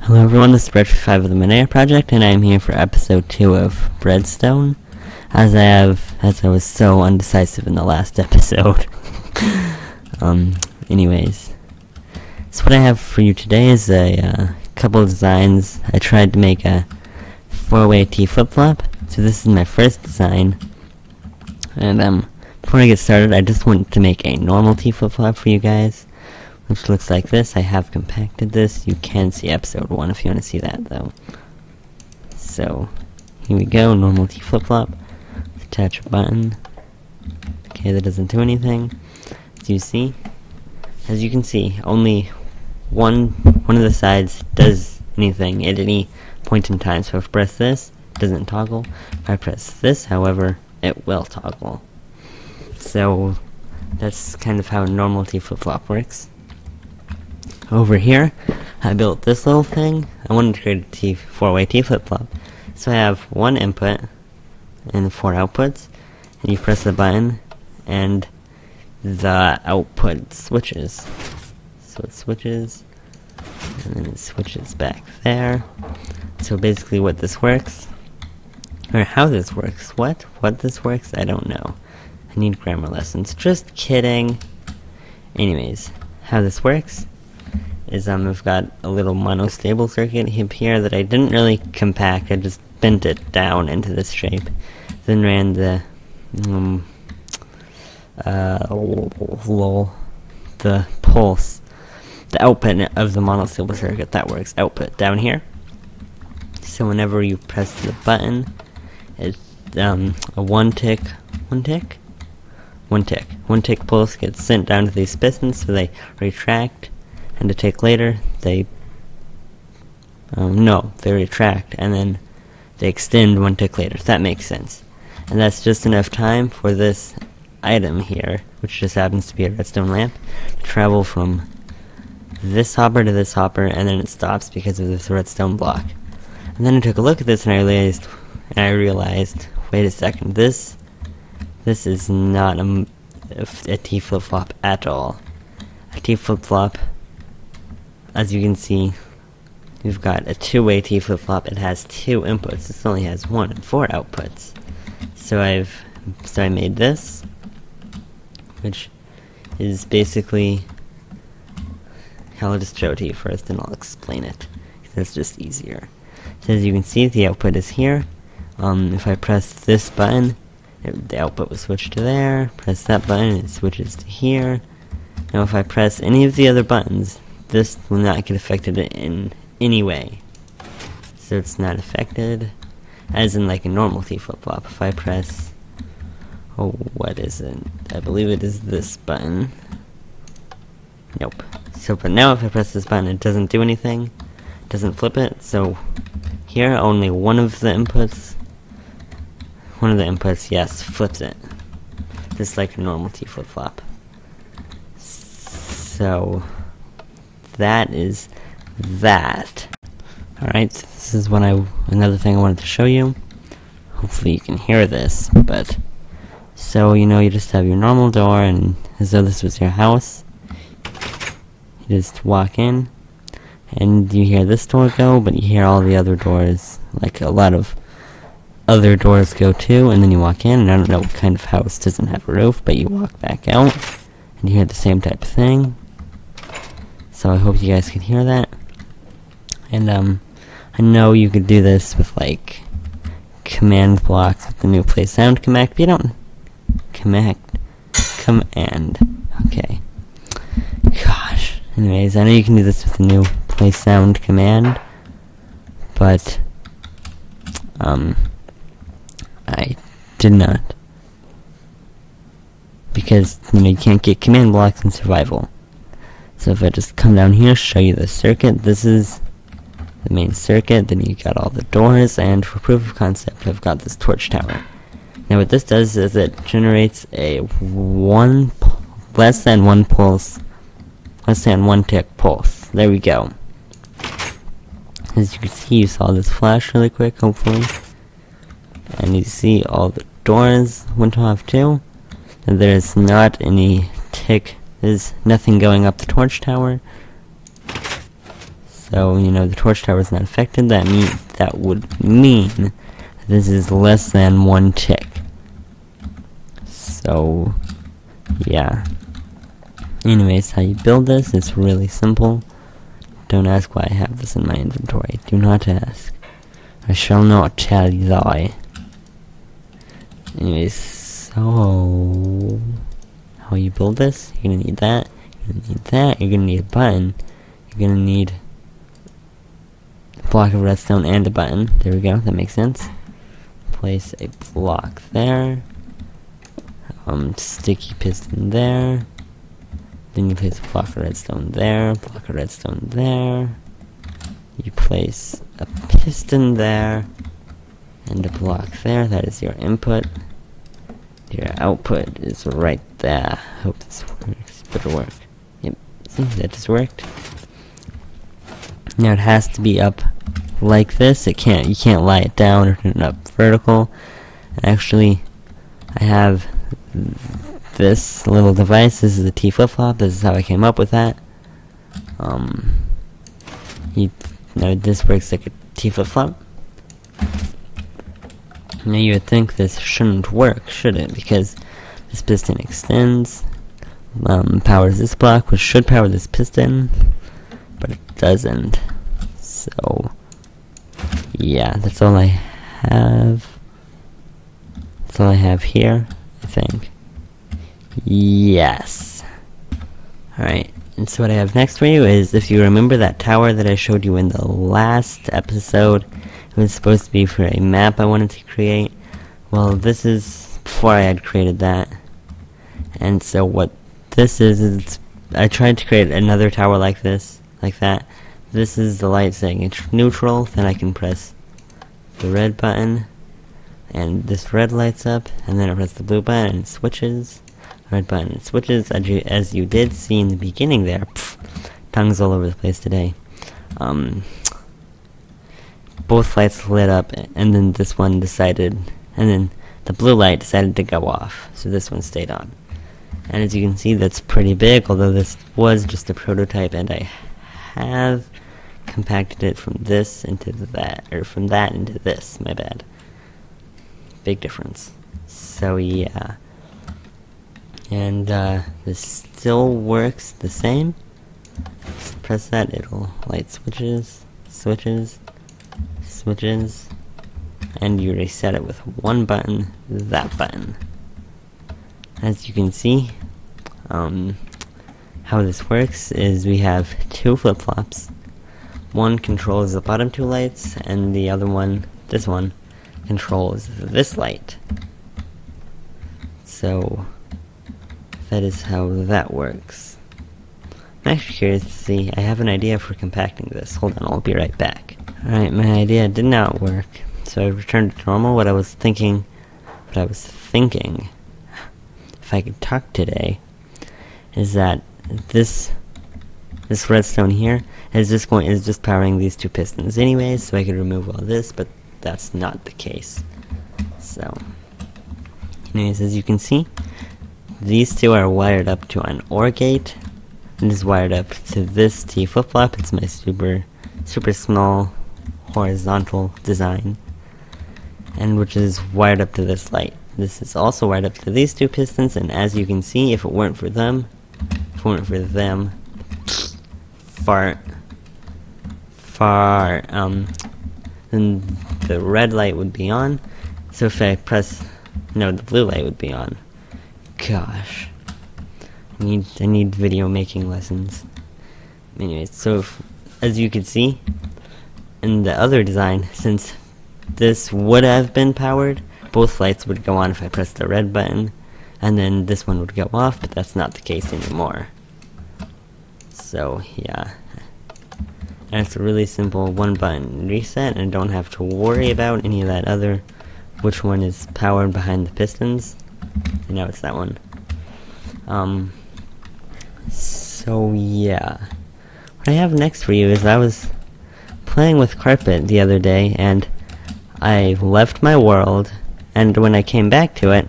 Hello everyone, this is Breadstone of the Minea Project, and I am here for episode 2 of Breadstone, as I was so undecisive in the last episode. Anyways, so what I have for you today is a couple of designs. I tried to make a 4-way T flip-flop, so this is my first design, and before I get started, I just want to make a normal T flip-flop for you guys, which looks like this. I have compacted this. You can see episode 1 if you want to see that, though. So, here we go, normal T flip-flop. Attach a button. Okay, that doesn't do anything. As you can see, only one of the sides does anything at any point in time. So if I press this, it doesn't toggle. If I press this, however, it will toggle. So, that's kind of how a normal T flip-flop works. Over here, I built this little thing. I wanted to create a 4-way T flip-flop. So I have one input and 4 outputs, and you press the button, and the output switches. So it switches, and then it switches back there. So basically what this works, or how this works, what this works, I don't know. I need grammar lessons. Just kidding. Anyways, how this works is I've got a little monostable circuit here that I didn't really compact. I just bent it down into this shape. Then ran the pulse, the output of the monostable circuit. That works. Output down here. So whenever you press the button, it's a one tick pulse gets sent down to these pistons, so they retract. And a tick later, they retract, and then they extend 1 tick later. That makes sense. And that's just enough time for this item here, which just happens to be a redstone lamp, to travel from this hopper to this hopper, and then it stops because of this redstone block. And then I took a look at this, and I realized, wait a second, this is not a T flip-flop at all. A T flip-flop, as you can see, we've got a 2-way T flip-flop. It has 2 inputs. This only has 1 and 4 outputs. So I made this, which is basically, I'll just show it to you first, and I'll explain it, because it's just easier. So as you can see, the output is here. If I press this button, the output will switch to there. Press that button, it switches to here. Now if I press any of the other buttons, this will not get affected in any way. So it's not affected, as in like a normal T flip-flop. If I press, what is it? I believe it is this button. Nope. So, but now if I press this button, it doesn't do anything. It doesn't flip it. So here, only one of the inputs, yes, flips it. Just like a normal T flip-flop. So that is that. Alright, so this is another thing I wanted to show you. Hopefully you can hear this, but so you just have your normal door, and as though this was your house, you just walk in and you hear this door go, but you hear all the other doors, like a lot of other doors go too, and then you walk in, and I don't know what kind of house doesn't have a roof, but you walk back out and you hear the same type of thing. So I hope you guys can hear that. And I know you could do this with like command blocks with the new play sound command, but you don't command. Okay. Gosh. Anyways, I know you can do this with the new play sound command, but I did not, because you can't get command blocks in survival. So if I just come down here, show you the circuit, this is the main circuit, then you got all the doors, and for proof of concept, I've got this torch tower. Now what this does is it generates a less than 1 tick pulse. There we go. As you can see, you saw this flash really quick, hopefully. And you see all the doors went off too. And there's not any tick. There's nothing going up the torch tower. So, you know, the torch tower is not affected. That would mean this is less than 1 tick. So, yeah. Anyways, how you build this is really simple. Don't ask why I have this in my inventory. Do not ask. I shall not tell you thy. Anyways, so how you build this? You're gonna need that. You're gonna need that. You're gonna need a button. You're gonna need a block of redstone and a button. There we go. That makes sense. Place a block there. Sticky piston there. Then you place a block of redstone there. Block of redstone there. You place a piston there. And a block there. That is your input. Your output is right there. Hope this works. Better work. Yep. See, that just worked. Now it has to be up like this. You can't lie it down or turn it up vertical. And actually, I have this little device. This is a T flip-flop. This is how I came up with that. This works like a T flip-flop. Now you would think this shouldn't work, should it? Because this piston extends, powers this block, which should power this piston, but it doesn't. So, yeah, that's all I have. That's all I have here, I think. Yes. Alright, and so what I have next for you is, if you remember that tower that I showed you in the last episode, it was supposed to be for a map I wanted to create. Well, this is before I had created that. And so what this is I tried to create another tower like this, like that. This is the light saying it's neutral, then I can press the red button, and this red lights up, and then I press the blue button and it switches. Red button, it switches, as you did see in the beginning there. Tongues all over the place today. Both lights lit up, and then this one decided, and then the blue light decided to go off, so this one stayed on. And as you can see, that's pretty big, although this was just a prototype, and I have compacted it from this into that, or from that into this, my bad. Big difference. So yeah. And this still works the same. Just press that, it'll light switches, and you reset it with one button, that button. As you can see, how this works is we have 2 flip-flops. One controls the bottom 2 lights, and the other one, this one, controls this light. So that is how that works. I'm actually curious to see. I have an idea for compacting this. Hold on, I'll be right back. Alright, my idea did not work, so I returned to normal. What I was thinking, if I could talk today, is that this redstone here is just powering these 2 pistons anyways, so I could remove all this, but that's not the case. So, anyways, as you can see, these 2 are wired up to an OR gate, and is wired up to this T flip-flop. It's my super small horizontal design, and which is wired up to this light. This is also wired up to these 2 pistons, and as you can see, if it weren't for them, then the red light would be on. So if I press, no, the blue light would be on. Gosh, I need video making lessons. Anyways, so as you can see in the other design, since this would have been powered, both lights would go on if I pressed the red button, and then this one would go off, but that's not the case anymore. So yeah, and it's a really simple 1 button reset, and I don't have to worry about any of that other, which one is powered behind the pistons. And now it's that one. So yeah, what I have next for you is I was playing with carpet the other day, and I left my world, and when I came back to it,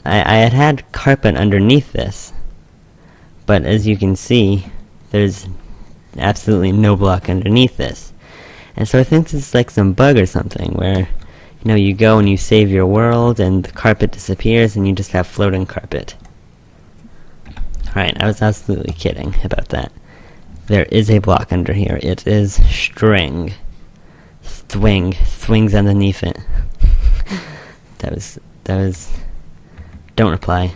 I had carpet underneath this. But as you can see, there's absolutely no block underneath this. And so I think this is like some bug or something where, you know, you go and you save your world and the carpet disappears and you just have floating carpet. Alright, I was absolutely kidding about that. There is a block under here. It is string. Swings underneath it. That was, don't reply.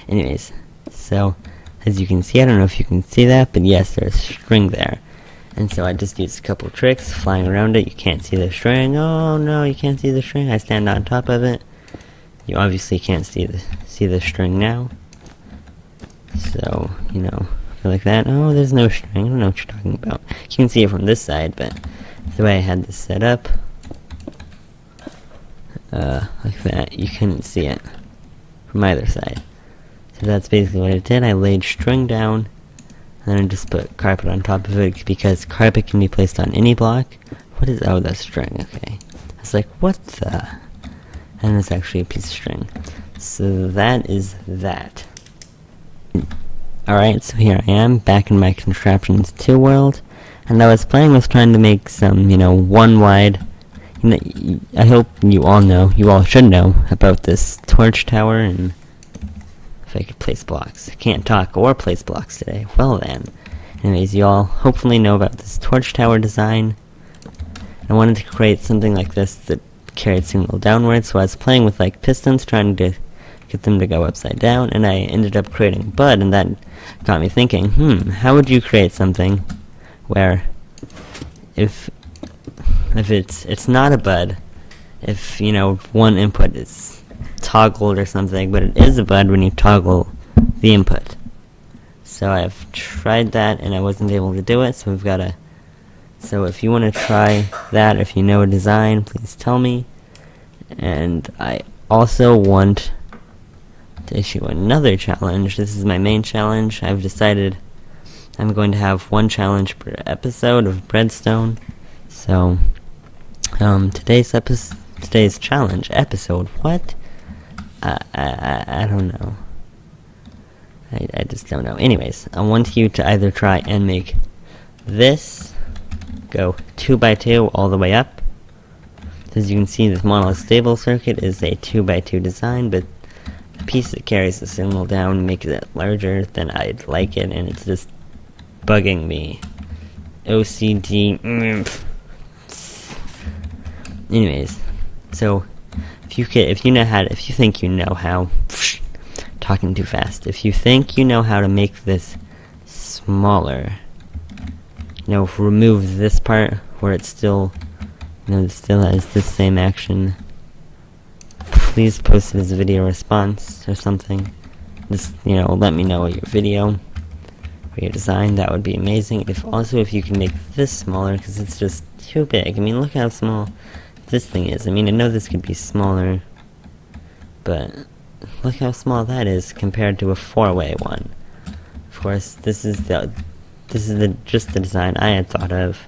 Anyways, so, as you can see, I don't know if you can see that, but yes, there's string there. And so I just used a couple tricks, flying around it. You can't see the string. Oh no, you can't see the string. I stand on top of it. You obviously can't see the string now. So, you know, like that. Oh, there's no string. I don't know what you're talking about. You can see it from this side, but the way I had this set up, like that, you couldn't see it from either side. So that's basically what it did. I laid string down, and then I just put carpet on top of it, because carpet can be placed on any block. What is, oh, that's string, okay. I was like, what the? And it's actually a piece of string. So that is that. Alright, so here I am, back in my Contraptions 2 world, and I was playing with trying to make some, you know, one wide, you know, I hope you all should know about this torch tower, and if I could place blocks. I can't talk or place blocks today. Well then. Anyways, you all hopefully know about this torch tower design. I wanted to create something like this that carried signal downwards, so I was playing with like pistons, trying to get them to go upside down, and I ended up creating Bud, and that got me thinking, how would you create something where if it's not a Bud, if, you know, one input is toggled or something, but it is a Bud when you toggle the input. So I've tried that and I wasn't able to do it, so we've got to, so if you want to try that, if you know a design, please tell me. And I also want to issue another challenge. This is my main challenge. I've decided I'm going to have one challenge per episode of Breadstone. So, today's challenge episode, what? I don't know. I just don't know. Anyways, I want you to either try and make this go 2x2 all the way up. As you can see, this monolith stable circuit is a 2x2 design, but the piece that carries the signal down makes it larger than I'd like it, and it's just bugging me. OCD. Anyways, so if you think you know how, talking too fast. If you think you know how to make this smaller, you know, remove this part where it's still, you know, it still has this same action, please post it as a video response or something. Just, you know, let me know your video or your design. That would be amazing. If you can make this smaller, because it's just too big. I mean, look how small this thing is. I mean, I know this could be smaller, but look how small that is compared to a 4-way one. Of course, this is just the design I had thought of.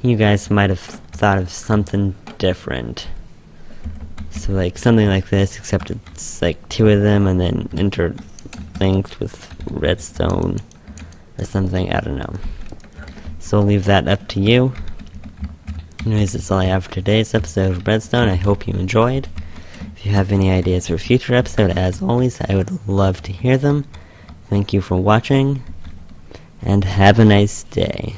You guys might have thought of something different. So like something like this, except it's like 2 of them and then interlinked with redstone or something. I don't know. So I'll leave that up to you. Anyways, that's all I have for today's episode of Breadstone. I hope you enjoyed. If you have any ideas for a future episode, as always, I would love to hear them. Thank you for watching, and have a nice day.